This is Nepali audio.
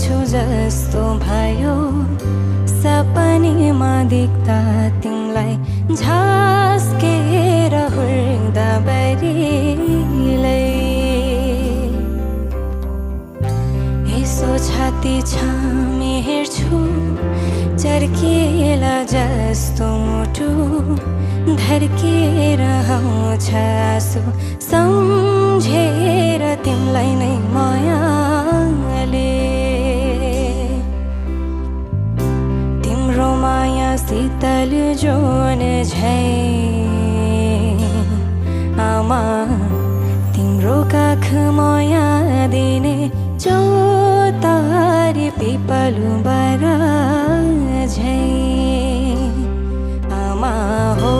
छु जस्तो भयो सपनीमा देख्दा तिमीलाई झस्केर हुर्दा बरिलै यसो छाती छामी हेर्छु चर्किएला जस्तो मुटु धर्किएर आउँछ आँसु सम्झेर तिमीलाई नै मायाले तिम्रो माया शीतल जोन झैं आमा तिम्रो काख माया दिने चौतारी पिपलु बरा झैं आमा हो